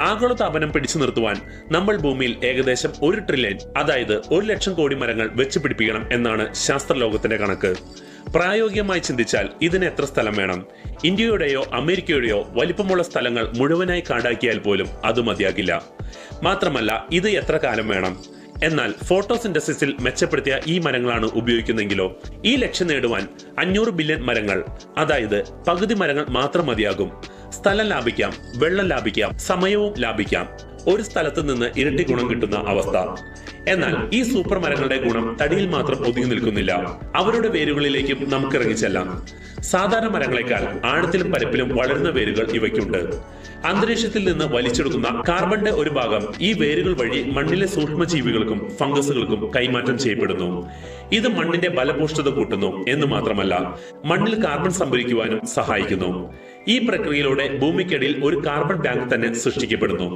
ആഗോളതാപനം പിടിച്ചു നിർത്തുവാൻ നമ്മൾ ഭൂമിയിൽ ഏകദേശം 1 ട്രില്യൺ, അതായത് 1,00,000 കോടി മരങ്ങൾ വെച്ച് പിടിപ്പിക്കണം എന്നാണ് ശാസ്ത്രലോകത്തിന്റെ കണക്ക്. പ്രായോഗികമായി ചിന്തിച്ചാൽ ഇതിന് എത്ര സ്ഥലം വേണം? ഇന്ത്യയുടെയോ അമേരിക്കയുടെയോ വലിപ്പമുള്ള സ്ഥലങ്ങൾ മുഴുവനായി കാടാക്കിയാൽ പോലും അത് മതിയാകില്ല. മാത്രമല്ല, ഇത് എത്ര കാലം വേണം? എന്നാൽ ഫോട്ടോസിന്തസിസിൽ മെച്ചപ്പെടുത്തിയ ഈ മരങ്ങളാണ് ഉപയോഗിക്കുന്നെങ്കിലോ ഈ ലക്ഷ്യം നേടുവാൻ 500 ബില്യൺ മരങ്ങൾ, അതായത് പകുതി മരങ്ങൾ മാത്രം മതിയാകും. സ്ഥലം ലാഭിക്കാം, വെള്ളം ലാഭിക്കാം, സമയവും ലാഭിക്കാം. ഒരു സ്ഥലത്ത് നിന്ന് ഇരട്ടി ഗുണം കിട്ടുന്ന അവസ്ഥ. എന്നാൽ ഈ സൂപ്പർ മരങ്ങളുടെ ഗുണം തടിയിൽ മാത്രം ഒതുങ്ങി നിൽക്കുന്നില്ല. അവരുടെ വേരുകളിലേക്കും നമുക്ക് ഇറങ്ങിച്ചെല്ലാം. സാധാരണ മരങ്ങളെക്കാൾ ആഴത്തിലും പരപ്പിലും വളരുന്ന വേരുകൾ ഇവയ്ക്കുണ്ട്. അന്തരീക്ഷത്തിൽ നിന്ന് വലിച്ചെടുക്കുന്ന കാർബണിന്റെ ഒരു ഭാഗം ഈ വേരുകൾ വഴി മണ്ണിലെ സൂക്ഷ്മജീവികൾക്കും ഫംഗസുകൾക്കും കൈമാറ്റം ചെയ്യപ്പെടുന്നു. ഇത് മണ്ണിന്റെ ഫലപുഷ്ടത കൂട്ടുന്നു എന്ന് മാത്രമല്ല, മണ്ണിൽ കാർബൺ സംഭരിക്കുവാനും സഹായിക്കുന്നു. ഈ പ്രക്രിയയിലൂടെ ഭൂമിക്കടിയിൽ ഒരു കാർബൺ ബാങ്ക് തന്നെ സൃഷ്ടിക്കപ്പെടുന്നു.